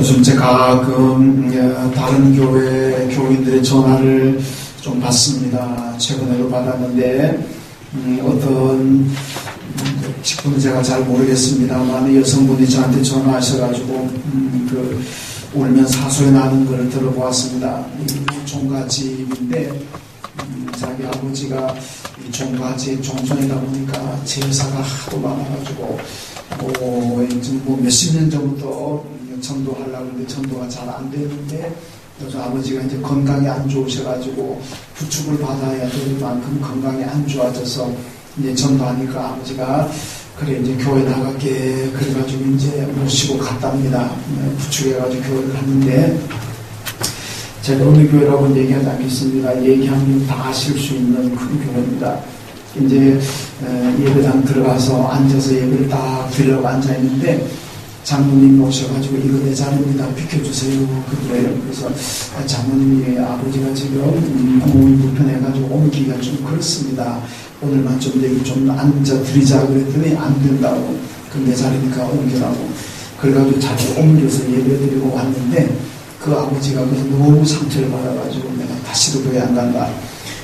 요즘 제가 다른 교회 교인들의 전화를 좀 받습니다. 최근에도 받았는데 어떤 직분은 제가 잘 모르겠습니다만 여성분이 저한테 전화하셔가지고 울면서 하소연 나는 것을 들어보았습니다. 종가집인데 자기 아버지가 이 종가집 종손이다 보니까 제사가 하도 많아가지고 몇십 년 전부터 전도하려고 했는데 전도가 잘 안 되는데 요즘 아버지가 이제 건강이 안 좋으셔가지고 부축을 받아야 될 만큼 건강이 안 좋아져서 이제 전도하니까 아버지가 그래 이제 교회 나갈게 그래가지고 이제 모시고 갔답니다. 부축해가지고 교회를 갔는데 제가 어느 교회라고는 얘기하지 않겠습니다. 얘기하면 다 아실 수 있는 큰 교회입니다. 이제 예배당 들어가서 앉아서 예배를 딱 드리려고 앉아있는데 장모님 오셔가지고 이거 내 자리입니다. 비켜주세요. 그래요. 그래서 장모님이 아버지가 지금 몸이 불편해가지고 옮기기가 좀 그렇습니다. 오늘만 좀 여기 좀 앉아드리자 그랬더니 안 된다고. 그럼 내 자리니까 옮기라고. 그래가지고 자주 옮겨서 예배드리고 왔는데 그 아버지가 그래서 너무 상처를 받아가지고 내가 다시도 교회 안 간다.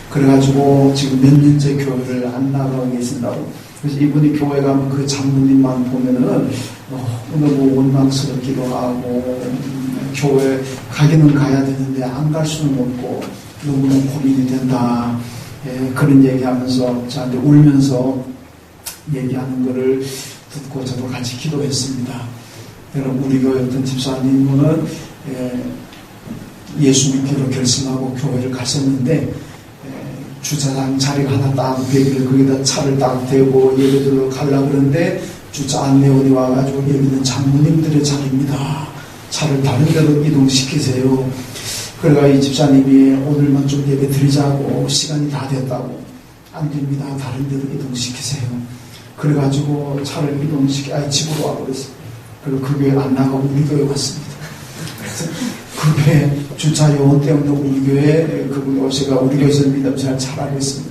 그래가지고 지금 몇 년째 교회를 안 나가고 계신다고. 그래서 이분이 교회 가면 그 장모님만 보면은 너무 원망스럽기도 하고 교회 가기는 가야 되는데 안 갈 수는 없고 너무너무 고민이 된다. 그런 얘기하면서 저한테 울면서 얘기하는 거를 듣고 저도 같이 기도했습니다. 여러분 우리 교회 어떤 집사님은 예수 믿기로 결심하고 교회를 가셨는데 주차장 자리가 하나 딱 비기를 거기다 차를 딱 대고 예배들로 가려고 그러는데 주차 안내원이 와가지고 여기는 장모님들의 자리입니다. 차를 다른 데로 이동시키세요. 그러니까 이 집사님이 오늘만 좀 예배 드리자고 시간이 다 됐다고. 안 됩니다. 다른 데로 이동시키세요. 그래가지고 차를 집으로 와버렸어요. 그리고 그 교회 안 나가고 우리 교회 왔습니다. 그래서 그 교회 주차 요원 때문에 우리 교회 그분이 오셔가 우리 교회에서 믿음 잘 잘하고 있습니다.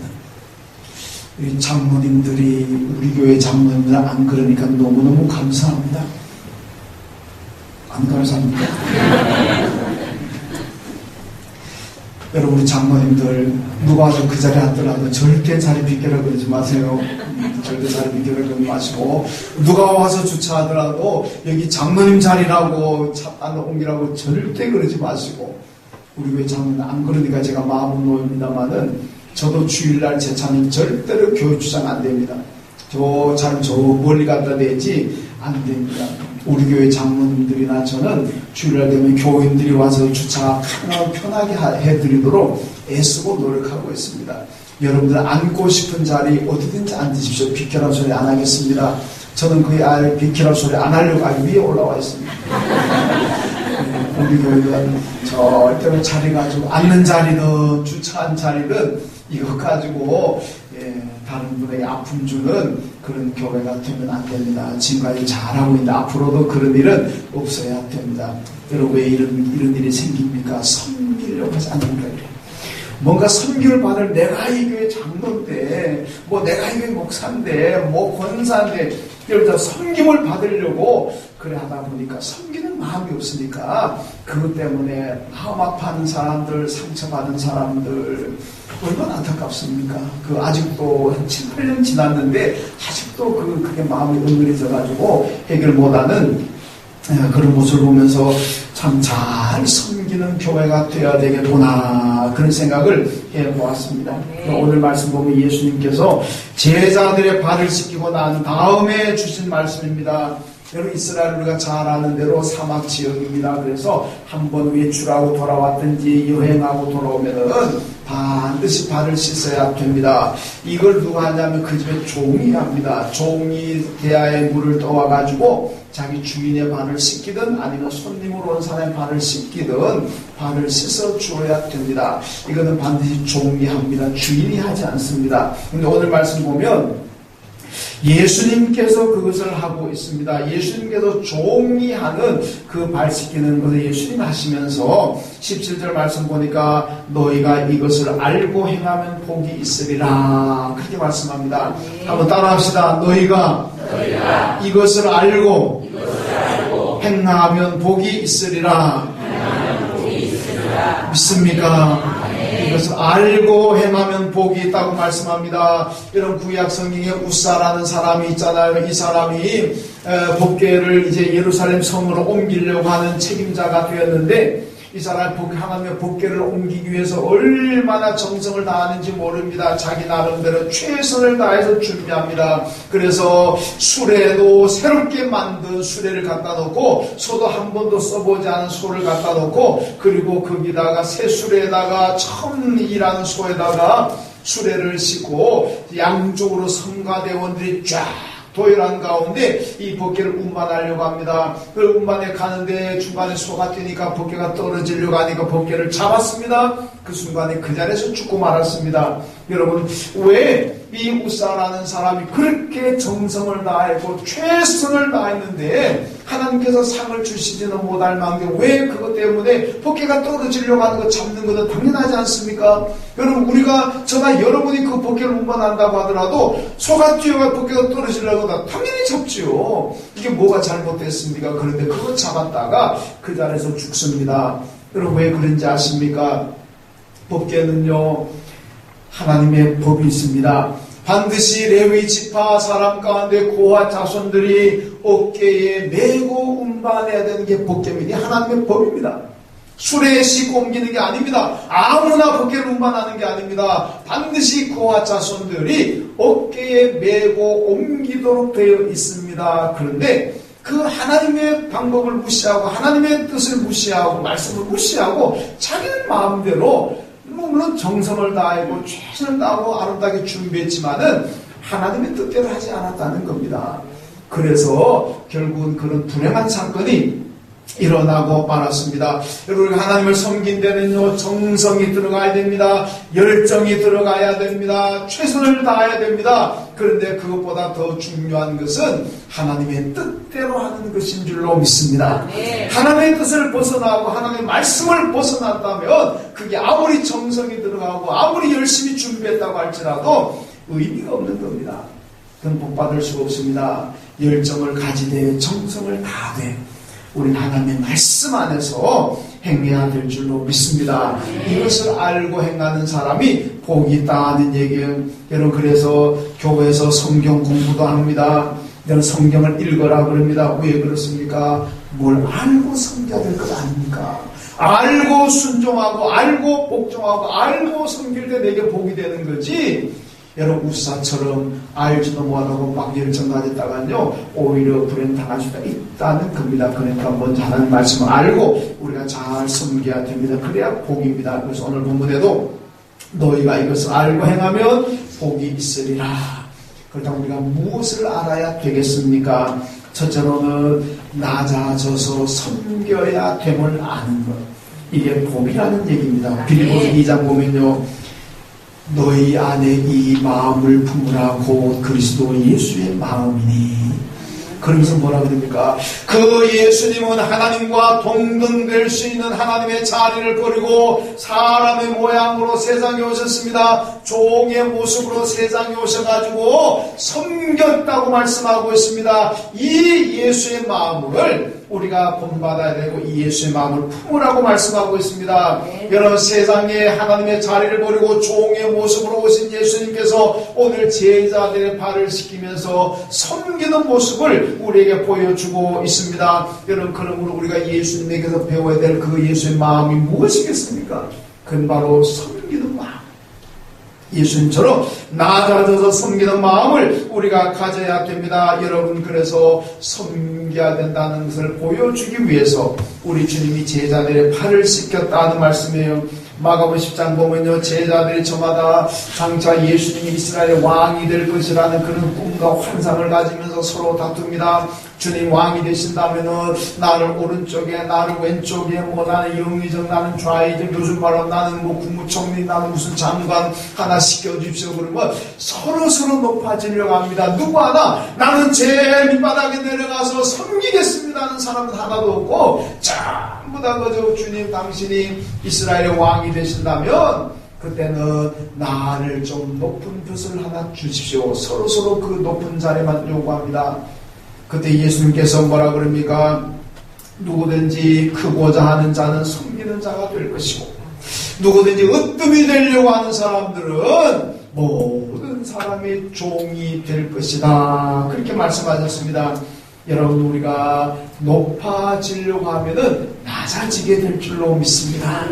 우리 장모님들이 우리 교회 장모님들 안 그러니까 너무너무 감사합니다. 안 감사합니다. 여러분 우리 장모님들 누가 와서 그 자리에 앉더라도 절대 자리 비켜라 그러지 마세요. 절대 자리 비켜라 그러지 마시고 누가 와서 주차하더라도 여기 장모님 자리라고 차 안에 옮기라고 절대 그러지 마시고 우리 교회 장모님 안 그러니까 제가 마음은 놓입니다만은 저도 주일날 제 차는 절대로 교회 주차는 안 됩니다. 저 차는 저 멀리 갖다 대지 안 됩니다. 우리 교회 장로님들이나 저는 주일날 되면 교인들이 와서 주차 편하게 해드리도록 애쓰고 노력하고 있습니다. 여러분들 앉고 싶은 자리 어디든지 앉으십시오. 비켜라 소리 안 하겠습니다. 저는 그 비켜라 소리 안 하려고 위에 올라와 있습니다. 우리 교회는 절대로 자리 가지고 앉는 자리든 주차한 자리든 이거 가지고 다른 분에게 아픔 주는 그런 교회가 되면 안 됩니다. 지금까지 잘하고 있는데 앞으로도 그런 일은 없어야 됩니다. 여러분 왜 이런 일이 생깁니까? 섬기려고 하지 않는다 그래요. 뭔가 섬기를 받을 내가 이 교회 장로인데 내가 이 교회 목사인데 권사인데 이러면서 섬김을 받으려고 그래 하다 보니까 섬기는 마음이 없으니까 그것 때문에 마음 아파하는 사람들 상처받은 사람들 얼마나 안타깝습니까? 아직도 한 7, 8년 지났는데 아직도 그게 마음이 은근해져가지고 해결 못하는 그런 모습을 보면서 참 잘 섬기는 교회가 되어야 되겠구나 그런 생각을 해보았습니다. 오늘 말씀 보면 예수님께서 제자들의 발을 씻기고 난 다음에 주신 말씀입니다. 여러분 이스라엘 우리가 잘 아는 대로 사막 지역입니다. 그래서 한번 외출하고 돌아왔든지 여행하고 돌아오면은 반드시 발을 씻어야 됩니다. 이걸 누가 하냐면 그 집에 종이 합니다. 종이 대야에 물을 떠와가지고 자기 주인의 발을 씻기든 아니면 손님으로 온 사람의 발을 씻기든 발을 씻어 주어야 됩니다. 이거는 반드시 종이 합니다. 주인이 하지 않습니다. 근데 오늘 말씀 보면 예수님께서 그것을 하고 있습니다. 예수님께서 종이 하는 그 발 씻기는 것을 예수님 하시면서 17절 말씀 보니까 너희가 이것을 알고 행하면 복이 있으리라 그렇게 말씀합니다. 한번 따라합시다. 너희가 이것을 알고 행하면 복이 있으리라. 믿습니까? 이것을 알고 행하면 복이 있다고 말씀합니다. 이런 구약 성경에 우사라는 사람이 있잖아요. 이 사람이 법궤를 이제 예루살렘 성으로 옮기려고 하는 책임자가 되었는데, 이 사람이 하나님의 법궤를 옮기기 위해서 얼마나 정성을 다하는지 모릅니다. 자기 나름대로 최선을 다해서 준비합니다. 그래서 수레도 새롭게 만든 수레를 갖다 놓고, 소도 한 번도 써보지 않은 소를 갖다 놓고, 그리고 거기다가 새 수레에다가 처음 일하는 소에다가 수레를 싣고 양쪽으로 성가대원들이 쫙 도열한 가운데 이 법궤를 운반하려고 합니다. 그 운반에 가는데 중간에 소가 뛰니까 법궤가 떨어지려고 하니까 법궤를 잡았습니다. 그 순간에 그 자리에서 죽고 말았습니다. 여러분, 왜 이 우사라는 사람이 그렇게 정성을 다했고 최선을 다했는데 하나님께서 상을 주시지는 못할 망정, 왜 그것 때문에 법궤가 떨어지려고 하는 거 잡는 것은 당연하지 않습니까? 여러분, 우리가 저나 여러분이 그 법궤를 운반한다고 하더라도 소가 뛰어가 법궤가 떨어지려고 하다 당연히 잡지요. 이게 뭐가 잘못됐습니까? 그런데 그거 잡았다가 그 자리에서 죽습니다. 여러분, 왜 그런지 아십니까? 법궤는요, 하나님의 법이 있습니다. 반드시 레위 지파 사람 가운데 고아 자손들이 어깨에 메고 운반해야 되는 게 법궤입니다. 하나님의 법입니다. 수레에 싣고 옮기는 게 아닙니다. 아무나 법궤를 운반하는 게 아닙니다. 반드시 고아 자손들이 어깨에 메고 옮기도록 되어 있습니다. 그런데 그 하나님의 방법을 무시하고 하나님의 뜻을 무시하고 말씀을 무시하고 자기는 마음대로, 물론 정성을 다하고 최선을 다하고 아름답게 준비했지만은 하나님의 뜻대로 하지 않았다는 겁니다. 그래서 결국은 그런 불행한 사건이 일어나고 말았습니다. 여러분, 하나님을 섬긴 데는요, 정성이 들어가야 됩니다. 열정이 들어가야 됩니다. 최선을 다해야 됩니다. 그런데 그것보다 더 중요한 것은 하나님의 뜻대로 하는 것인 줄로 믿습니다. 하나님의 뜻을 벗어나고 하나님의 말씀을 벗어났다면 그게 아무리 정성이 들어가고 아무리 열심히 준비했다고 할지라도 의미가 없는 겁니다. 그건 복받을 수가 없습니다. 열정을 가지되 정성을 다하되 우리는 하나님의 말씀 안에서 행해야 될 줄로 믿습니다. 이것을 알고 행하는 사람이 복이 있다는 얘기예요. 여러분, 그래서 교회에서 성경 공부도 합니다. 여러분, 성경을 읽어라 그럽니다. 왜 그렇습니까? 뭘 알고 섬겨야 될 것 아닙니까? 알고 순종하고 알고 복종하고 알고 섬길 때 내게 복이 되는 거지, 여러분 우사처럼 알지도 못하고 막 열정 가졌다가요 오히려 불행당할 수가 있다는 겁니다. 그러니까 먼저 하나님 말씀을 알고 우리가 잘 섬겨야 됩니다. 그래야 복입니다. 그래서 오늘 본문에도 너희가 이것을 알고 행하면 복이 있으리라. 그렇다고 우리가 무엇을 알아야 되겠습니까? 첫째로는 낮아져서 섬겨야 됨을 아는 것, 이게 복이라는 얘기입니다. 빌립보서 2장 보면요, 너희 안에 이 마음을 품으라 곧 그리스도 예수의 마음이니. 그러면서 뭐라 그럽니까? 그 예수님은 하나님과 동등될 수 있는 하나님의 자리를 버리고 사람의 모양으로 세상에 오셨습니다. 종의 모습으로 세상에 오셔가지고 섬겼다고 말씀하고 있습니다. 이 예수의 마음을 우리가 본받아야 되고 이 예수의 마음을 품으라고 말씀하고 있습니다. 여러분, 세상에 하나님의 자리를 버리고 종의 모습으로 오신 예수님께서 오늘 제자들의 발을 씻기면서 섬기는 모습을 우리에게 보여주고 있습니다. 여러분, 그러므로 우리가 예수님에게서 배워야 될 그 예수의 마음이 무엇이겠습니까? 그건 바로 섬기는 마음. 예수님처럼 낮아져서 섬기는 마음을 우리가 가져야 됩니다. 여러분, 그래서 섬겨야 된다는 것을 보여주기 위해서 우리 주님이 제자들의 팔을 씻겼다는 말씀이에요. 마가복음 10장 보면요, 제자들이 저마다 장차 예수님이 이스라엘의 왕이 될 것이라는 그런 꿈과 환상을 가지면서 서로 다툽니다. 주님 왕이 되신다면은 나를 오른쪽에, 나를 왼쪽에, 뭐 나는 영의정, 나는 좌의정, 요즘 말하면 나는 뭐 국무총리, 나는 무슨 장관 하나 시켜주십시오. 그러면 서로 높아지려고 합니다. 누구 하나 나는 제일 밑바닥에 내려가서 섬기겠습니다 하는 사람은 하나도 없고, 전부 다 그저 주님 당신이 이스라엘의 왕이 되신다면 그때는 나를 좀 높은 둏을 하나 주십시오. 서로 그 높은 자리만 요구합니다. 그때 예수님께서 뭐라 그럽니까? 누구든지 크고자 하는 자는 섬기는 자가 될 것이고, 누구든지 으뜸이 되려고 하는 사람들은 모든 사람이 종이 될 것이다. 그렇게 말씀하셨습니다. 여러분, 우리가 높아지려고 하면은 낮아지게 될 줄로 믿습니다.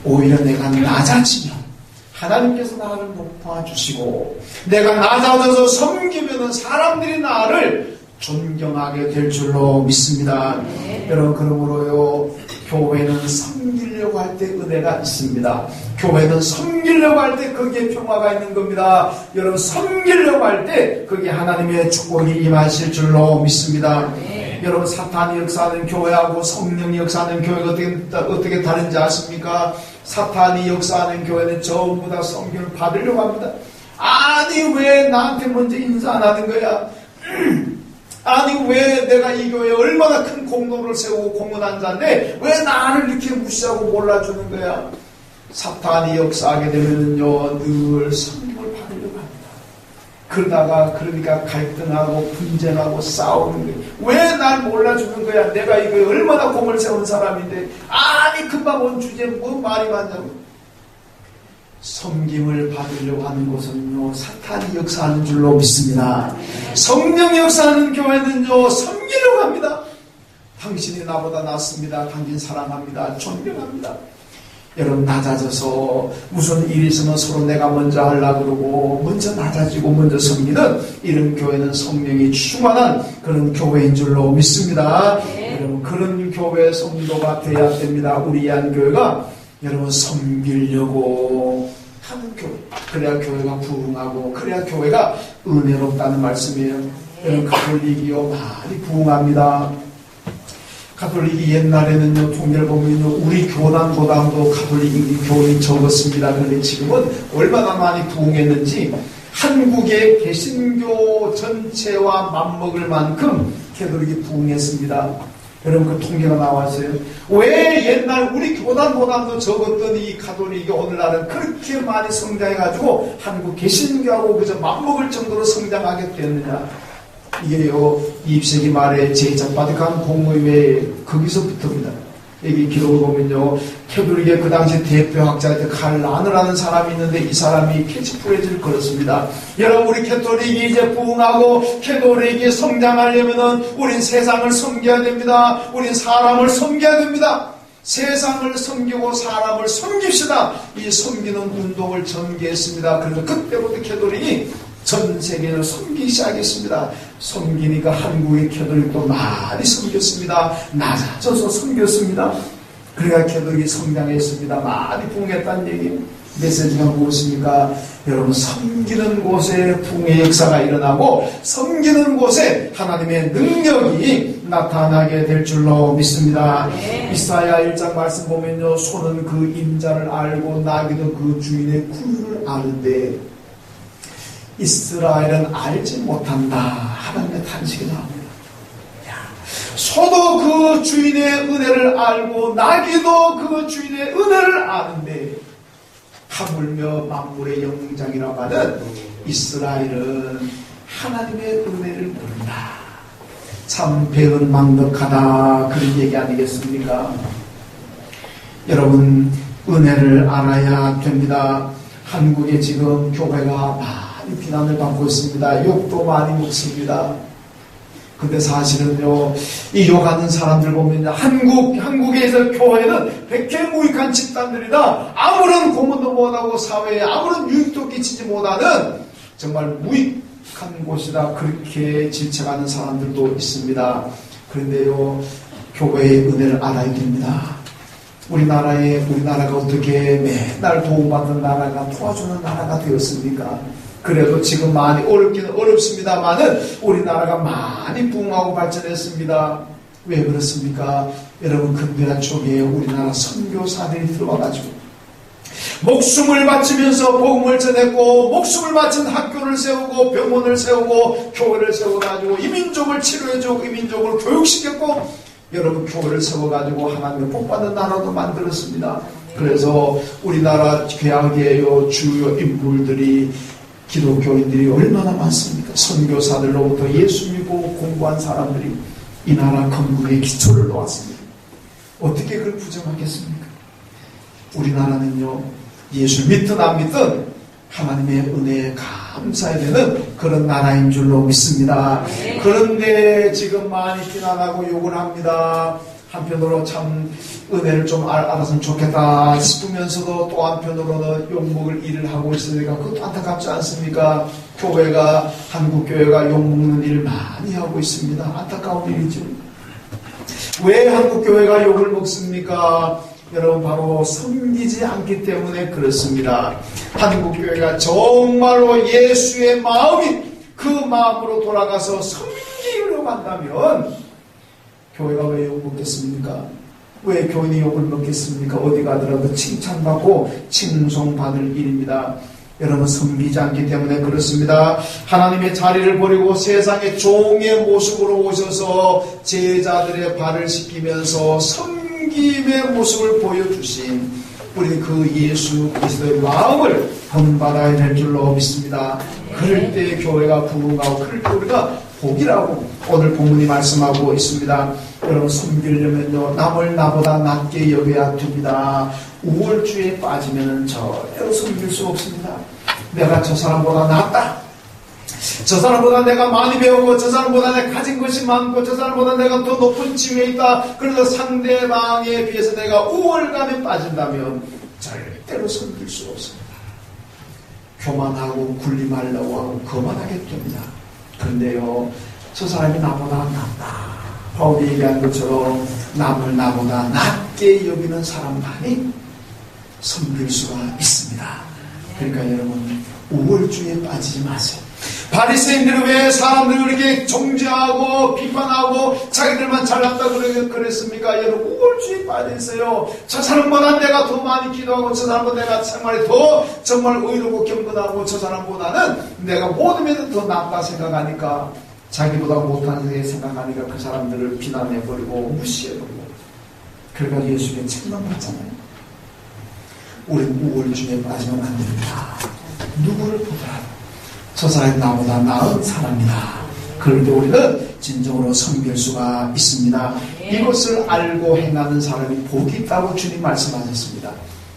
오히려 내가 낮아지면 하나님께서 나를 높아주시고, 내가 낮아져서 섬기면은 사람들이 나를 존경하게 될 줄로 믿습니다. 여러분, 그러므로요, 교회는 섬기려고 할 때 은혜가 있습니다. 교회는 섬기려고 할 때 거기에 평화가 있는 겁니다. 여러분, 섬기려고 할 때 거기에 하나님의 축복이 임하실 줄로 믿습니다. 여러분, 사탄이 역사하는 교회하고 성령이 역사하는 교회가 어떻게 다른지 아십니까? 사탄이 역사하는 교회는 전부 다 섬김을 받으려고 합니다. 아니, 왜 나한테 먼저 인사 안 하는 거야? 아니, 왜 내가 이 교회에 얼마나 큰 공로를 세우고 공헌한 자인데 왜 나를 이렇게 무시하고 몰라주는 거야? 사탄이 역사하게 되면요, 늘 섬김을 받으려고 합니다. 그러니까 갈등하고 분쟁하고 싸우는 거예요. 왜 날 몰라주는 거야? 내가 이 교회에 얼마나 공을 세운 사람인데, 아니, 금방 온 주제에 뭐 말이 많냐고. 섬김을 받으려고 하는 곳은요, 사탄이 역사하는 줄로 믿습니다. 성령이 역사하는 교회는요, 섬기려고 합니다. 당신이 나보다 낫습니다. 당신 사랑합니다. 존경합니다. 여러분, 낮아져서 무슨 일이 있으면 서로 내가 먼저 하려고 그러고 먼저 낮아지고 먼저 섬기는 이런 교회는 성령이 충만한 그런 교회인 줄로 믿습니다. 여러분, 그런 교회 성도가 돼야 됩니다. 우리 한교회가 여러분, 섬기려고 하는 교회. 그래야 교회가 부흥하고, 그래야 교회가 은혜롭다는 말씀이에요. 여러분, 가톨릭이요, 많이 부흥합니다. 가톨릭이 옛날에는요, 통계를 보면요, 우리 교단보다도 가톨릭 교인이 적었습니다. 그런데 지금은 얼마나 많이 부흥했는지, 한국의 개신교 전체와 맞먹을 만큼 가톨릭이 부흥했습니다. 여러분, 그 통계가 나왔어요. 왜 옛날 우리 교단보다도 적었던 이 가톨릭이 오늘날은 그렇게 많이 성장해가지고 한국 개신교하고 그저 맞먹을 정도로 성장하게 됐느냐? 이게요, 20세기 말에 제2차 바티칸 공의회 거기서부터입니다. 여기 기록을 보면요, 캐톨릭의 그 당시 대표학자였던 칼 라너라는 사람이 있는데 이 사람이 캐치프레이즈를 걸었습니다. 여러분, 우리 캐톨릭이 이제 부흥하고 캐톨릭이 성장하려면은 우린 세상을 섬겨야 됩니다. 우린 사람을 섬겨야 됩니다. 세상을 섬기고 사람을 섬깁시다. 이 섬기는 운동을 전개했습니다. 그래서 그때부터 캐톨릭이 전 세계를 섬기기 시작했습니다. 섬기니까 한국의 캐톨릭도 많이 섬겼습니다. 낮아져서 섬겼습니다. 그래야 캐톨릭이 성장했습니다. 많이 부흥했다는 얘기. 메시지가 무엇입니까? 여러분, 섬기는 곳에 부흥의 역사가 일어나고 섬기는 곳에 하나님의 능력이 나타나게 될 줄로 믿습니다. 이사야 1장 말씀 보면요, 소는 그 임자를 알고 나귀도 그 주인의 구유를 아는데 이스라엘은 알지 못한다. 하나님의 탄식이 나옵니다. 소도 그 주인의 은혜를 알고 나귀도 그 주인의 은혜를 아는데 하물며 만물의 영장이라고 하는 이스라엘은 하나님의 은혜를 모른다. 참 배은망덕하다. 그런 얘기 아니겠습니까? 여러분, 은혜를 알아야 됩니다. 한국에 지금 교회가 많이 비난을 받고 있습니다. 욕도 많이 먹습니다. 근데 사실은요, 이 욕하는 사람들 보면 한국에서 교회는 백해무익한 집단들이다. 아무런 고문도 못하고 사회에 아무런 유익도 끼치지 못하는 정말 무익한 곳이다. 그렇게 질책하는 사람들도 있습니다. 그런데요, 교회의 은혜를 알아야 됩니다. 우리나라가 어떻게 맨날 도움받는 나라가 도와주는 나라가 되었습니까? 그래도 지금 많이 어렵기는 어렵습니다만은 우리나라가 많이 부흥하고 발전했습니다. 왜 그렇습니까? 여러분, 근대한 초기에 우리나라 선교사들이 들어와가지고 목숨을 바치면서 복음을 전했고, 목숨을 바친 학교를 세우고 병원을 세우고 교회를 세워가지고 이민족을 치료해주고 이민족을 교육시켰고, 여러분, 교회를 세워가지고 하나님의 복받는 나라도 만들었습니다. 그래서 우리나라 개혁의 주요 인물들이 기독교인들이 얼마나 많습니까? 선교사들로부터 예수 믿고 공부한 사람들이 이 나라 건국의 기초를 놓았습니다. 어떻게 그걸 부정하겠습니까? 우리나라는요, 예수 믿든 안 믿든 하나님의 은혜에 감사해야 되는 그런 나라인 줄로 믿습니다. 그런데 지금 많이 비난하고 욕을 합니다. 한편으로 참 은혜를 좀 알았으면 좋겠다 싶으면서도 또 한편으로는 욕먹을 일을 하고 있으니까 그것도 안타깝지 않습니까? 교회가, 한국교회가 욕먹는 일을 많이 하고 있습니다. 안타까운 일이죠. 왜 한국교회가 욕을 먹습니까? 여러분, 바로 섬기지 않기 때문에 그렇습니다. 한국교회가 정말로 예수의 마음이 그 마음으로 돌아가서 섬기려고 한다면 교회가 왜 욕 먹겠습니까? 왜 교인이 욕을 먹겠습니까? 어디 가더라도 칭찬받고 칭송받을 일입니다. 여러분, 섬기지 않기 때문에 그렇습니다. 하나님의 자리를 버리고 세상의 종의 모습으로 오셔서 제자들의 발을 씻기면서 섬김의 모습을 보여주신 우리 그 예수 그리스도의 마음을 본받아야 될 줄로 믿습니다. 그럴 때 교회가 부흥하고 그럴 때 우리가 복이라고 오늘 본문이 말씀하고 있습니다. 여러분, 섬기려면요, 남을 나보다 낮게 여겨야 됩니다. 우월주의에 빠지면 절대로 섬길 수 없습니다. 내가 저 사람보다 낫다, 저 사람보다 내가 많이 배우고, 저 사람보다 내가 가진 것이 많고, 저 사람보다 내가 더 높은 지위에 있다, 그래서 상대방에 비해서 내가 우월감에 빠진다면 절대로 섬길 수 없습니다. 교만하고 군림하려고 하고 거만하게 됩니다. 그런데요, 저 사람이 나보다 낫다, 바울이 얘기한 것처럼 남을 나보다 낮게 여기는 사람만이 섬길 수가 있습니다. 그러니까 여러분, 우월주의에 빠지지 마세요. 바리새인들은 왜 사람들을 그렇게 정죄하고 비판하고 자기들만 잘났다고 그랬습니까? 여러분, 우월주의에 빠져 있어요. 저 사람보다 내가 더 많이 기도하고, 저 사람보다 내가 정말 더 정말 의롭고 경건하고, 저 사람보다는 내가 모든 면에서 더 낫다 생각하니까, 자기보다 못하는 데 생각하니까 그 사람들을 비난해버리고 무시해버리고, 그러니까 예수님의 책망받잖아요. 우리는 우월주의에 빠지면 안 됩니다. 누구를 보더라도 저 사람이 나보다 나은 사람이다. 그럴 때 우리는 진정으로 섬길 수가 있습니다. 이것을 알고 행하는 사람이 복이 있다고 주님 말씀하셨습니다.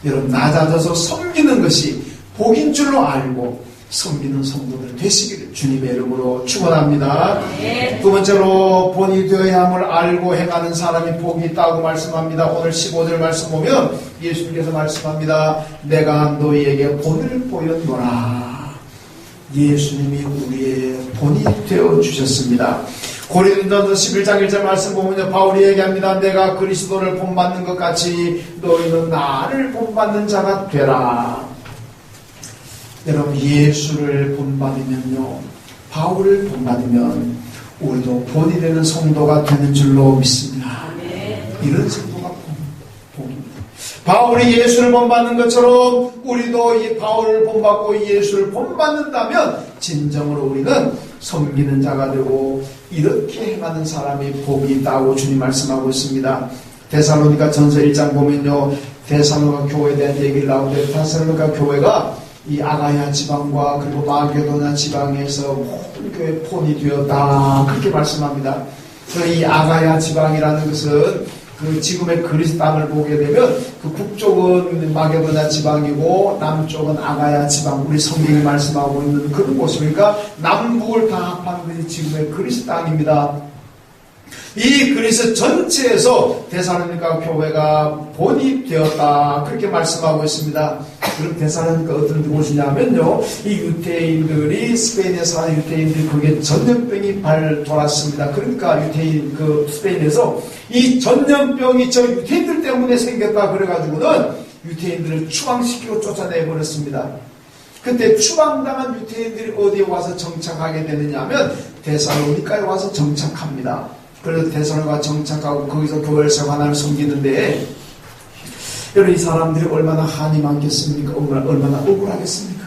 여러분, 낮아져서 섬기는 것이 복인 줄로 알고 섬기는 성도들 되시기를 주님의 이름으로 축원합니다. 두 번째로 본이 되어야 함을 알고 행하는 사람이 복이 있다고 말씀합니다. 오늘 15절 말씀 보면 예수님께서 말씀합니다. 내가 너희에게 본을 보였노라. 예수님이 우리의 본이 되어 주셨습니다. 고린도전서 11장 1절 말씀 보면 바울이 얘기합니다. 내가 그리스도를 본받는 것 같이 너희는 나를 본받는 자가 되라. 여러분, 예수를 본받으면요, 바울을 본받으면 우리도 본이 되는 성도가 되는 줄로 믿습니다. 이런 성도가 복입니다. 바울이 예수를 본받는 것처럼 우리도 이 바울을 본받고 예수를 본받는다면 진정으로 우리는 섬기는 자가 되고 이렇게 행하는 사람이 복이 있다고 주님 말씀하고 있습니다. 데살로니가 전서 1장 보면요, 데살로니가 교회에 대한 얘기를 나오는데, 데살로니가 교회가 이 아가야 지방과 그리고 마게도냐 지방에서 모든 교회 폰이 되었다, 그렇게 말씀합니다. 이 아가야 지방이라는 것은 그 지금의 그리스 땅을 보게 되면 그 북쪽은 마게도냐 지방이고 남쪽은 아가야 지방, 우리 성경이 말씀하고 있는 그런 곳이니까 남북을 다 합한 것이 지금의 그리스 땅입니다. 이 그리스 전체에서 데살로니가 교회가 본이 되었다, 그렇게 말씀하고 있습니다. 그럼 데살로니가 어떤 곳이냐면요, 이 유대인들이, 스페인에 사는 유대인들이 거기에 전염병이 돌았습니다. 그러니까 유대인, 스페인에서 이 전염병이 저 유대인들 때문에 생겼다 그래가지고는 유대인들을 추방시키고 쫓아내버렸습니다. 근데 추방당한 유대인들이 어디에 와서 정착하게 되느냐 하면 데살로니가에 와서 정착합니다. 그래서 데살로니가 정착하고 거기서 교회를 세워 하나님을 섬기는데, 여러분, 이 사람들이 얼마나 한이 많겠습니까? 얼마나 억울하겠습니까?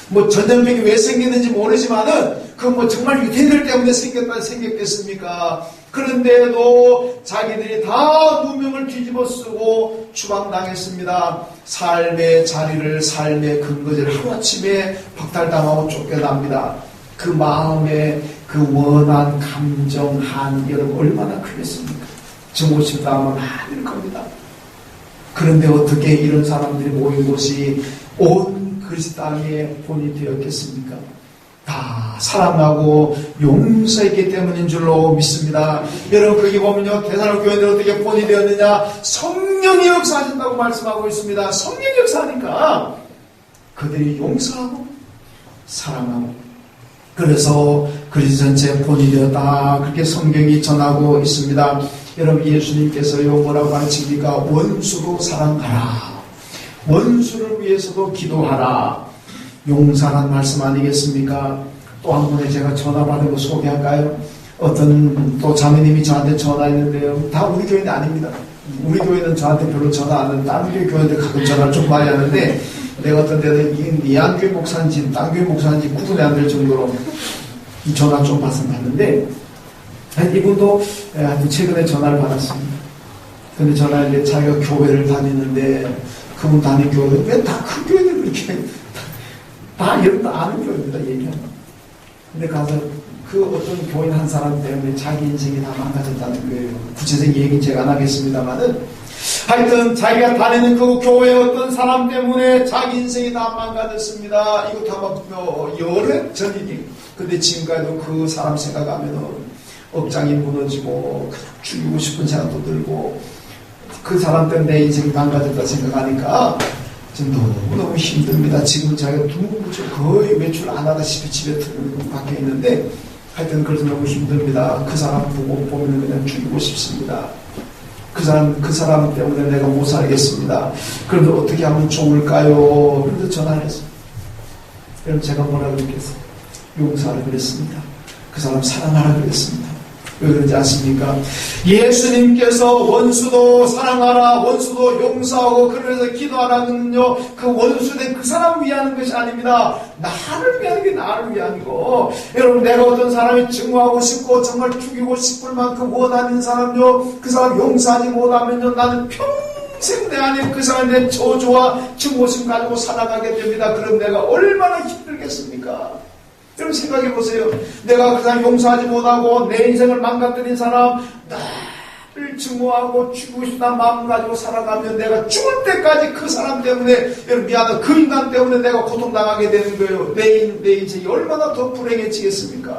뭐 전염병이 왜 생겼는지 모르지만은 정말 유대인들 때문에 생겼겠습니까? 그런데도 자기들이 다 누명을 뒤집어 쓰고 추방당했습니다. 삶의 자리를, 삶의 근거지를 하루아침에 박탈당하고 쫓겨납니다. 그 마음에 그 원한, 감정, 한, 여러분 얼마나 크겠습니까? 정보 싶다 하면 많을 겁니다. 그런데 어떻게 이런 사람들이 모인 곳이 온 그리스 땅의 본이 되었겠습니까? 다 사랑하고 용서했기 때문인 줄로 믿습니다. 여러분 거기 보면요, 대사로 교회들 어떻게 본이 되었느냐? 성령이 역사하신다고 말씀하고 있습니다. 성령이 역사하니까 그들이 용서하고 사랑하고, 그래서 그리스 전체 본이 되었다, 그렇게 성경이 전하고 있습니다. 여러분 예수님께서요 뭐라고 가르칩니까? 원수로 사랑하라, 원수를 위해서도 기도하라, 용서란 말씀 아니겠습니까? 또 한 번에 제가 전화 받은 거 소개할까요? 어떤 또 자매님이 저한테 전화했는데요, 다 우리 교회는 아닙니다. 우리 교회는 저한테 별로 전화 안 하는 다른 교회들 가끔 전화를 좀 많이 하는데, 내가 어떤 데는 이안교회 목사인지 딴 교회 목사인지 구분이 안 될 정도로 전화 좀 받았는데, 이분도 최근에 전화를 받았습니다. 근데 전화를 자기가 교회를 다니는데, 그분 다니는 교회, 왜 다 큰 교회들 그렇게 다 여러분 다 아는 교회입니다, 얘기하면. 근데 가서 그 어떤 교인 한 사람 때문에 자기 인생이 다 망가졌다는 거예요. 구체적인 얘기는 제가 안 하겠습니다만은, 하여튼 자기가 다니는 그 교회 어떤 사람 때문에 자기 인생이 다 망가졌습니다. 이것도 아마 여러 전이니. 근데 지금까지도 그 사람 생각하면은 억장이 무너지고 그냥 죽이고 싶은 생각도 들고, 그 사람 때문에 내 인생이 망가졌다 생각하니까 지금 너무너무 힘듭니다. 지금 자기가 거의 외출 안 하다시피 집에 밖에 있는데, 하여튼 그래서 너무 힘듭니다. 그 사람 보면 그냥 죽이고 싶습니다. 그 사람 때문에 내가 못 살겠습니다. 그런데 어떻게 하면 좋을까요? 그런데 전화를 했어요. 그럼 제가 뭐라 그랬겠어요? 용서하라 그랬습니다. 그 사람 사랑하라 그랬습니다. 왜 그런지 아십니까? 예수님께서 원수도 사랑하라, 원수도 용서하고 그러면서 기도하라는요, 그 원수된 그 사람 위하는 것이 아닙니다. 나를 위하는 게 나를 위함이고, 여러분 내가 어떤 사람이 증오하고 싶고 정말 죽이고 싶을 만큼 원하는 사람요, 그 사람 용서하지 못하면요, 나는 평생 내 안에 그 사람에 대한 저주와 증오심 가지고 살아가게 됩니다. 그럼 내가 얼마나 힘들겠습니까? 여러분 생각해 보세요. 내가 그 사람 용서하지 못하고 내 인생을 망가뜨린 사람, 나를 증오하고 죽이고 싶다는 마음 가지고 살아가면 내가 죽을 때까지 그 사람 때문에, 여러분 미안하다, 그 인간 때문에 내가 고통당하게 되는 거예요. 내 인생이 얼마나 더 불행해지겠습니까?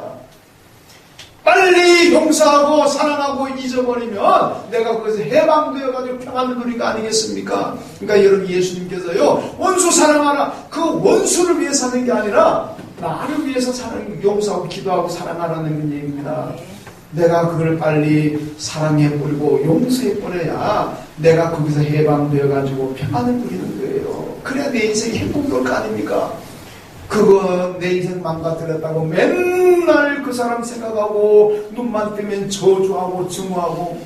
빨리 용서하고 사랑하고 잊어버리면 내가 거기서 해방되어가지고 평안을 누리가 아니겠습니까? 그러니까 여러분 예수님께서요, 원수 사랑하라, 그 원수를 위해서 하는 게 아니라 나를 위해서 용서하고 기도하고 사랑하라는 얘기입니다. 내가 그걸 빨리 사랑해버리고 용서해버려야 내가 거기서 해방되어가지고 평안을 누리는 거예요. 그래야 내 인생이 행복할 거 아닙니까? 그거 내 인생 망가뜨렸다고 맨날 그 사람 생각하고 눈만 뜨면 저주하고 증오하고,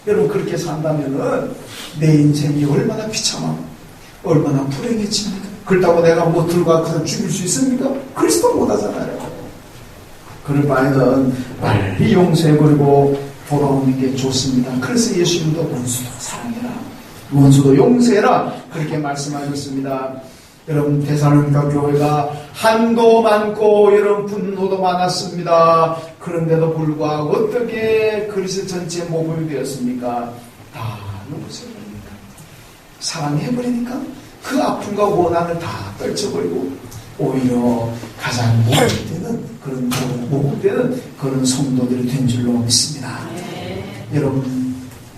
여러분 그렇게 산다면은 내 인생이 얼마나 비참하고 얼마나 불행해집니까? 그렇다고 내가 뭐 들어가서 죽일 수 있습니까? 그리스도 못하잖아요. 그럴 바에는 빨리 용서해버리고 돌아오는 게 좋습니다. 그래서 예수님도 원수도 사랑해라, 원수도 용서해라, 그렇게 말씀하셨습니다. 여러분 데살로니가 교회가 한도 많고 여러분 분노도 많았습니다. 그런데도 불구하고 어떻게 그리스도 전체에 모범이 되었습니까? 다 용서해버리니까, 사랑해버리니까 그 아픔과 원한을 다 떨쳐버리고 오히려 가장 모범되는 그런 성도들이 된 줄로 믿습니다. 여러분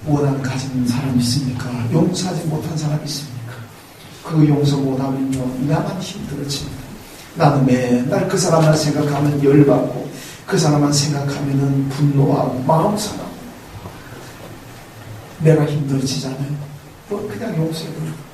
원한 가진 사람 있습니까? 용서하지 못한 사람 있습니까? 그 용서 못하면요, 나만 힘들어집니다. 나는 맨날 그 사람만 생각하면 열받고, 그 사람만 생각하면 분노하고 마음 상하고, 내가 힘들어지잖아요. 뭐 그냥 용서해버리고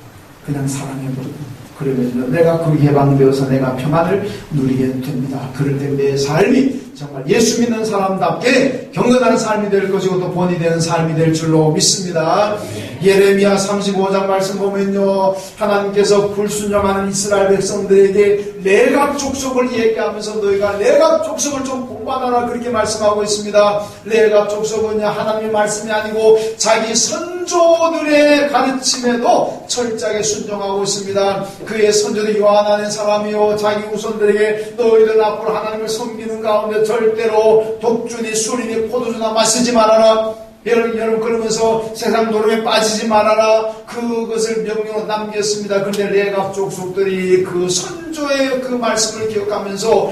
그냥 사랑해버리고, 그러면 내가 그 해방되어서 내가 평안을 누리게 됩니다. 그럴 때 내 삶이 정말 예수 믿는 사람답게 경건한 삶이 될 것이고 또 본이 되는 삶이 될 줄로 믿습니다. 예레미야 35장 말씀 보면요, 하나님께서 불순종하는 이스라엘 백성들에게 레갑 족속을 얘기하면서 너희가 레갑 족속을 좀 본받아라, 그렇게 말씀하고 있습니다. 레갑 족속은요, 하나님의 말씀이 아니고 자기 선조들의 가르침에도 철저하게 순종하고 있습니다. 그의 선조들이 요한하는 사람이요, 자기 후손들에게 너희들 앞으로 하나님을 섬기는 가운데 절대로 독주니 술이니 포도주나 마시지 말아라. 여러분 그러면서 세상 노름에 빠지지 말아라. 그것을 명령으로 남겼습니다. 그런데 레갑 족속들이 그 선조의 그 말씀을 기억하면서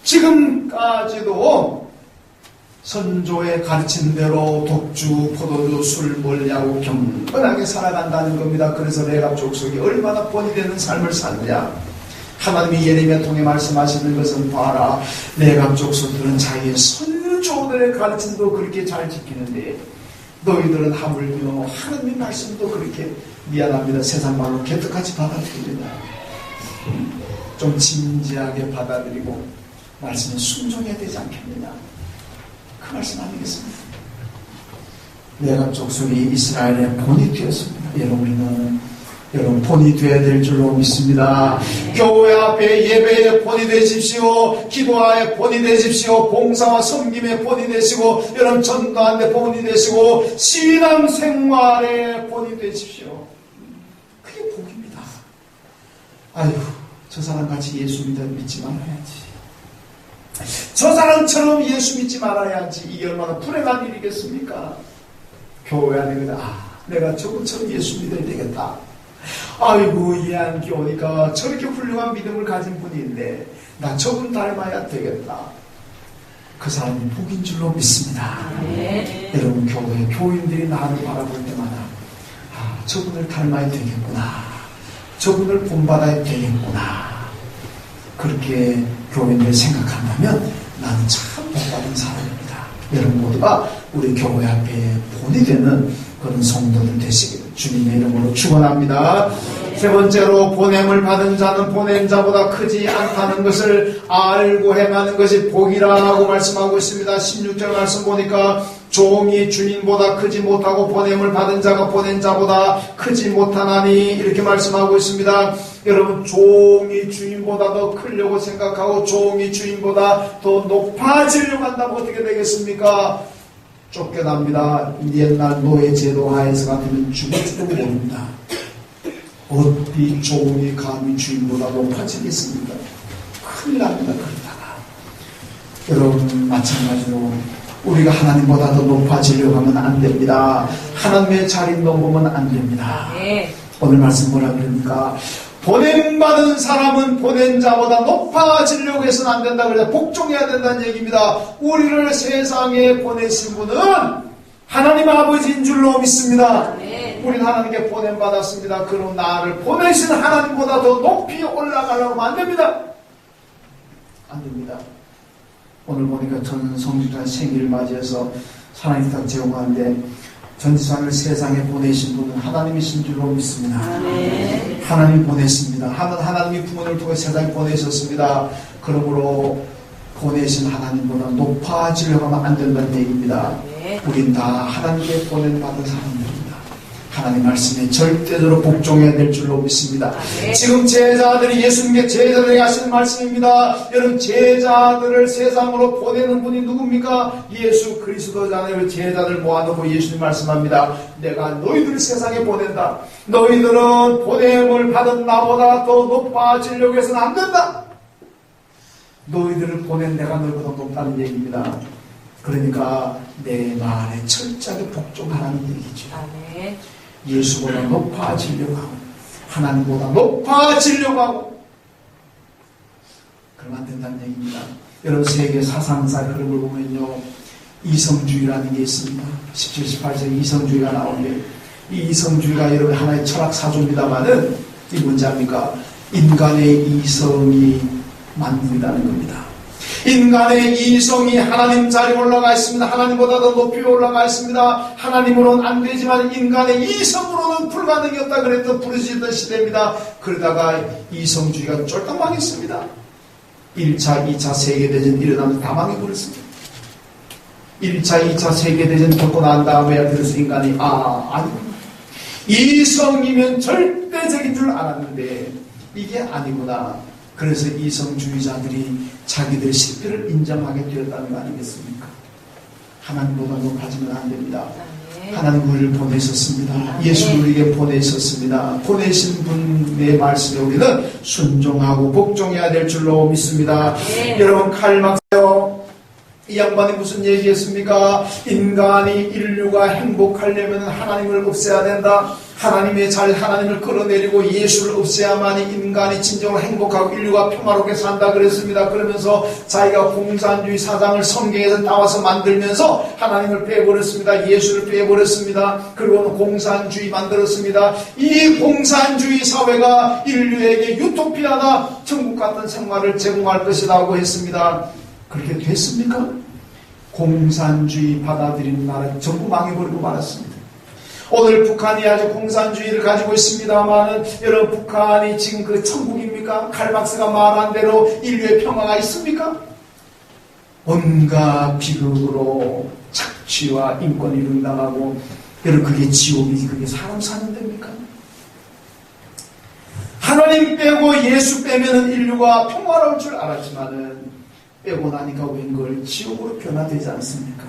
지금까지도 선조의 가르친 대로 독주, 포도주, 술 몰려하고 경건하게 살아간다는 겁니다. 그래서 레갑 족속이 얼마나 본이 되는 삶을 사느냐. 하나님이 예레미야 통해 말씀하시는 것은 봐라. 레갑 족속들은 자기의 선조들의 가르침도 그렇게 잘 지키는데 너희들은 하물며 하나님의 말씀도 그렇게 미안합니다. 세상 말로 개떡같이 받아들입니다. 좀 진지하게 받아들이고 말씀에 순종해야 되지 않겠느냐. 그 말씀 아니겠습니까? 레갑 족속이 이스라엘의 본이 되었습니다. 여러분 본이 되어야 될 줄로 믿습니다. 교회 앞에 예배의 본이 되십시오. 기도하에 본이 되십시오. 봉사와 섬김의 본이 되시고 여러분 전도하는데 본이 되시고 신앙 생활의 본이 되십시오. 그게 복입니다. 아이고 저 사람같이 예수 믿지 말아야지. 저 사람처럼 예수 믿지 말아야지. 이게 얼마나 불행한 일이겠습니까? 교회 안에 내가 저분처럼 예수 믿어야 되겠다. 아이고 이 안기 오니까 저렇게 훌륭한 믿음을 가진 분이 있네. 나 저분 닮아야 되겠다. 그 사람이 복인 줄로 믿습니다. 네. 여러분 교인들이 나를 바라볼 때마다 저분을 닮아야 되겠구나. 저분을 본받아야 되겠구나. 그렇게 교인들이 생각한다면 나는 참 복받은 사람입니다. 여러분 모두가 우리 교회 앞에 본이 되는 그런 성도들 되시기를 주님의 이름으로 축원합니다. 세 번째로 보냄을 받은 자는 보낸 자보다 크지 않다는 것을 알고 행하는 것이 복이라고 말씀하고 있습니다. 16절 말씀 보니까 종이 주인보다 크지 못하고 보냄을 받은 자가 보낸 자보다 크지 못하나니 이렇게 말씀하고 있습니다. 여러분 종이 주인보다 더 크려고 생각하고 종이 주인보다 더 높아지려고 한다면 어떻게 되겠습니까? 쫓겨납니다. 옛날 노예 제도 하에서 같으면 죽을지도 모릅니다. 어디 종이 감히 주인보다 높아지겠습니까? 큰일 납니다. 그러다가 여러분 마찬가지로 우리가 하나님보다 더 높아지려고 하면 안 됩니다. 하나님의 자리 넘으면 안 됩니다. 오늘 말씀 뭐라 그럽니까? 보냄받은 사람은 보낸 자보다 높아지려고 해서는 안 된다. 그래서 복종해야 된다는 얘기입니다. 우리를 세상에 보내신 분은 하나님 아버지인 줄로 믿습니다. 우리는 하나님께 보냄받았습니다. 그럼 나를 보내신 하나님보다 더 높이 올라가려고 하면 안 됩니다. 안 됩니다. 오늘 보니까 전 성지자 생일을 맞이해서 사랑이 딱 제공하는데 전지사를 세상에 보내신 분은 하나님이신 줄로 믿습니다. 하나님 보냈습니다. 하나님이 부모님을 통해 세상에 보내셨습니다. 그러므로 보내신 하나님보다 높아지려고 하면 안 된다는 얘기입니다. 우린 다 하나님께 보냄받은 사람들입니다. 하나님 말씀에 절대적으로 복종해야 될 줄로 믿습니다. 지금 제자들이 예수님께 제자들에게 하시는 말씀입니다. 여러분 제자들을 세상으로 보내는 분이 누굽니까? 예수 그리스도잖아요. 제자들 모아놓고 예수님 말씀합니다. 내가 너희들을 세상에 보낸다. 너희들은 보냄을 받은 나보다 더 높아지려고 해서는 안 된다. 너희들을 보낸 내가 너희보다 높다는 얘기입니다. 그러니까 내 말에 철저하게 복종하라는 얘기죠. 예수보다 높아지려고 하고 하나님보다 높아지려고 하고 그러면 안 된다는 얘기입니다. 여러분 세계 사상사 흐름을 보면요 이성주의라는 게 있습니다. 17, 18세기 이성주의가 나오는데 이 이성주의가 여러분 하나의 철학 사조입니다만은 이 뭔지 압니까? 인간의 이성이 만능이라는 겁니다. 인간의 이성이 하나님 자리에 올라가 있습니다. 하나님보다 더 높이 올라가 있습니다. 하나님으로는 안 되지만 인간의 이성으로는 불가능이었다 그랬던 부르짖던 시대입니다. 그러다가 이성주의가 쫄딱 망했습니다. 1차, 2차 세계대전 일어나면서 다 망해버렸습니다. 1차, 2차 세계대전 겪고 난 다음에 그래서 인간이 아니구나. 이성이면 절대적인 줄 알았는데 이게 아니구나. 그래서 이성주의자들이 자기들 실패를 인정하게 되었다는 거 아니겠습니까? 하나님보다 높아지면 안 됩니다. 하나님 우리를 보내셨습니다. 예수를 우리에게 보내셨습니다. 보내신 분의 말씀에 우리는 순종하고 복종해야 될 줄로 믿습니다. 여러분 칼 막사요. 이 양반이 무슨 얘기했습니까? 인류가 행복하려면 하나님을 없애야 된다. 하나님을 끌어내리고 예수를 없애야만이 인간이 진정으로 행복하고 인류가 평화롭게 산다 그랬습니다. 그러면서 자기가 공산주의 사상을 성경에서 나와서 만들면서 하나님을 빼버렸습니다. 예수를 빼버렸습니다. 그리고는 공산주의 만들었습니다. 이 공산주의 사회가 인류에게 유토피아나 천국 같은 생활을 제공할 것이라고 했습니다. 그렇게 됐습니까? 공산주의 받아들이는 나라 전부 망해버리고 말았습니다. 오늘 북한이 아주 공산주의를 가지고 있습니다만 여러분, 북한이 지금 그 천국입니까? 칼 막스가 말한 대로 인류의 평화가 있습니까? 온갖 비극으로 착취와 인권 이룬당하고, 여러분, 그게 지옥이지 그게 사람 사는 데입니까? 하나님 빼고 예수 빼면은 인류가 평화로울 줄 알았지만은 빼고 나니까 웬걸 지옥으로 변화되지 않습니까?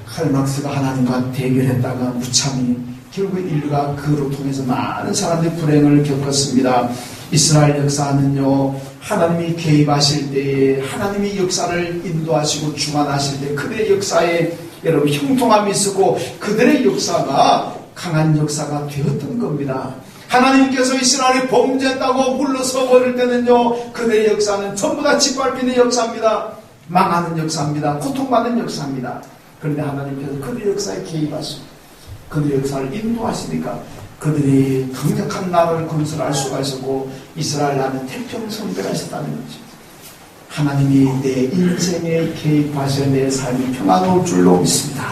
칼 막스가 하나님과 대결했다가 무참히 결국 인류가 그로 통해서 많은 사람들이 불행을 겪었습니다. 이스라엘 역사는요, 하나님이 개입하실 때에 하나님이 역사를 인도하시고 주관하실 때 그들의 역사에 여러분 형통함이 있었고 그들의 역사가 강한 역사가 되었던 겁니다. 하나님께서 이스라엘이 범죄했다고 물러서 버릴 때는요, 그들의 역사는 전부 다 짓밟히는 역사입니다. 망하는 역사입니다. 고통받는 역사입니다. 그런데 하나님께서 그들의 역사에 개입하시고 그들의 역사를 인도하시니까 그들이 강력한 나라를 건설할 수가 있었고 이스라엘 나라는 태평성대가 있었다는 거죠. 하나님이 내 인생에 개입하셔야 내 삶이 평화로울 줄로 믿습니다.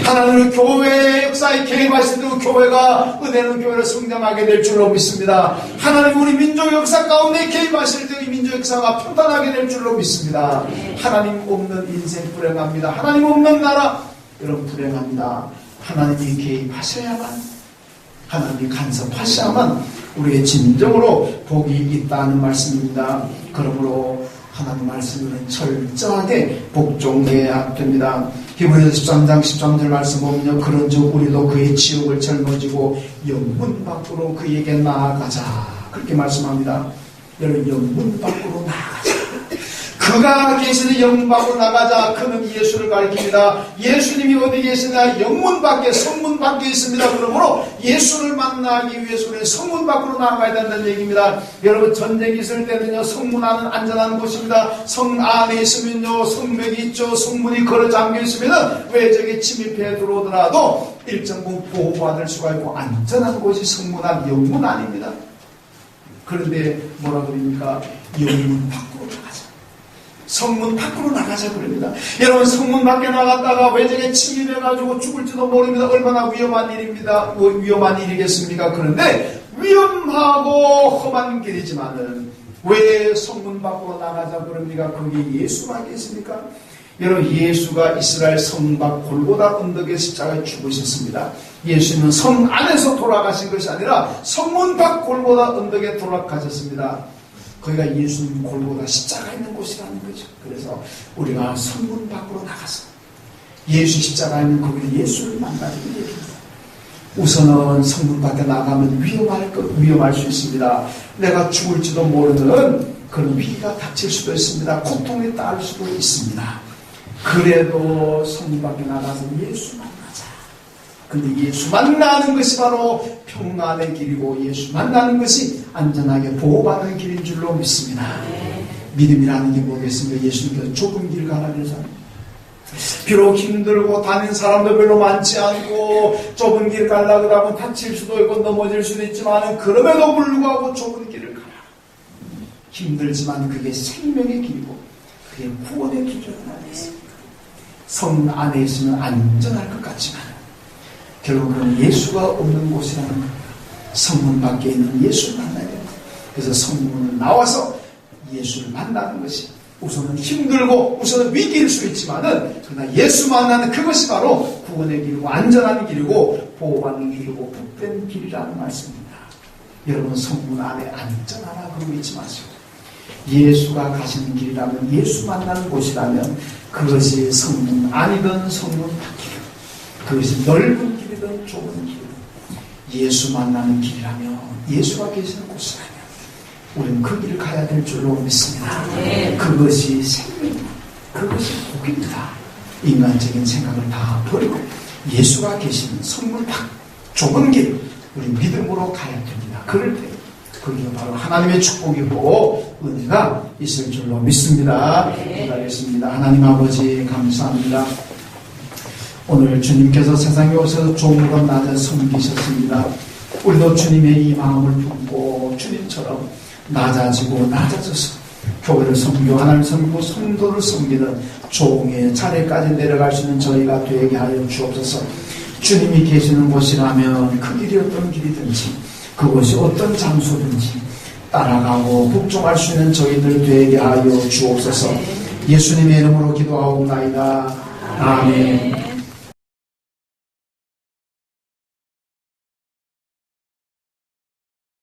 하나님은 교회의 역사에 개입하실 때 교회가 은혜는 교회를 성장하게 될 줄로 믿습니다. 하나님 우리 민족 역사 가운데 개입하실 때 이 민족 역사가 평탄하게 될 줄로 믿습니다. 하나님 없는 인생 불행합니다. 하나님 없는 나라 여러분 불행합니다. 하나님이 개입하셔야만, 하나님이 간섭하셔야만 우리의 진정으로 복이 있다는 말씀입니다. 그러므로 하나님 말씀은 철저하게 복종해야 됩니다. 히브리서 13장 13절 말씀 보면요, 그런즉 우리도 그의 지옥을 짊어지고 영문 밖으로 그에게 나아가자 그렇게 말씀합니다. 여러분, 영문 밖으로 나아가자. 그가 계시는 영문 밖으로 나가자. 그는 예수를 가리킵니다. 예수님이 어디 계시나? 영문 밖에, 성문 밖에 있습니다. 그러므로 예수를 만나기 위해서 우리는 성문 밖으로 나가야 된다는 얘기입니다. 여러분, 전쟁이 있을 때는요, 성문 안은 안전한 곳입니다. 성 안에 있으면요, 성벽이 있죠. 성문이 걸어 잠겨 있으면은 외적이 침입해 들어오더라도 일정 부분 보호받을 수가 있고 안전한 곳이 성문 안, 영문 안입니다. 그런데 뭐라 그럽니까? 영문 밖으로 나가자. 성문 밖으로 나가자 그럽니다. 여러분, 성문 밖에 나갔다가 외적에 침입해가지고 죽을지도 모릅니다. 얼마나 위험한 일입니다. 위험한 일이겠습니까? 그런데 위험하고 험한 길이지만은 왜 성문 밖으로 나가자 그럽니까? 거기 예수가 계십니까? 여러분, 예수가 이스라엘 성 밖 골고다 언덕에 십자가에 죽으셨습니다. 예수님은 성 안에서 돌아가신 것이 아니라 성문 밖 골고다 언덕에 돌아가셨습니다. 거기가 예수님 골고다 십자가 있는 곳이라는 거죠. 그래서 우리가 성문 밖으로 나가서 예수 십자가 있는 거기서 예수를 만나는 얘기입니다. 우선은 성문 밖에 나가면 위험할 수 있습니다. 내가 죽을지도 모르는 그런 위기가 닥칠 수도 있습니다. 고통에 따를 수도 있습니다. 그래도 성문 밖에 나가서 예수 만나자. 근데 예수 만나는 것이 바로 평안의 길이고 예수 만나는 것이 안전하게 보호받는 길인 줄로 믿습니다. 믿음이라는 게 뭐겠습니까? 예수님께서 좁은 길 가라 그러잖아요. 비록 힘들고 다니는 사람도 별로 많지 않고 좁은 길 가려고 하면 다칠 수도 있고 넘어질 수도 있지만 그럼에도 불구하고 좁은 길을 가라. 힘들지만 그게 생명의 길이고 그게 구원의 길이라는 말이에요. 성 안에 있으면 안전할 것 같지만 결국은 예수가 없는 곳이라는 겁니다. 성문 밖에 있는 예수를 만나야 됩니다. 그래서 성문을 나와서 예수를 만나는 것이 우선은 힘들고 우선은 위기일 수 있지만은 그러나 예수 만나는 그것이 바로 구원의 길이고 안전한 길이고 보호받는 길이고 복된 길이라는 말씀입니다. 여러분, 성문 안에 안전하라 그러고 있지 마시고 예수가 가시는 길이라면 예수 만나는 곳이라면 그것이 성문 안이든 성문 밖이든 그것이 넓은 길이든 좁은 길이든 예수 만나는 길이라면 예수가 계시는 곳이라면 우리는 그 길을 가야 될 줄로 믿습니다. 그것이 생명입니다. 그것이 복입니다. 인간적인 생각을 다 버리고 예수가 계시는 선물 딱 좁은 길 우리 믿음으로 가야 됩니다. 그럴 때 그게 바로 하나님의 축복이고 은혜가 있을 줄로 믿습니다. 기다리겠습니다. 하나님 아버지 감사합니다. 오늘 주님께서 세상에 오셔서 종으로 나를 섬기셨습니다. 우리도 주님의 이 마음을 품고 주님처럼 낮아지고 낮아져서 교회를 섬기고 하나님을 섬기고 성도를 섬기는 종의 자리까지 내려갈 수 있는 저희가 되게 하여 주옵소서. 주님이 계시는 곳이라면 그 길이 어떤 길이든지 그곳이 어떤 장소든지 따라가고 복종할 수 있는 저희들 되게 하여 주옵소서. 예수님의 이름으로 기도하옵나이다. 아멘.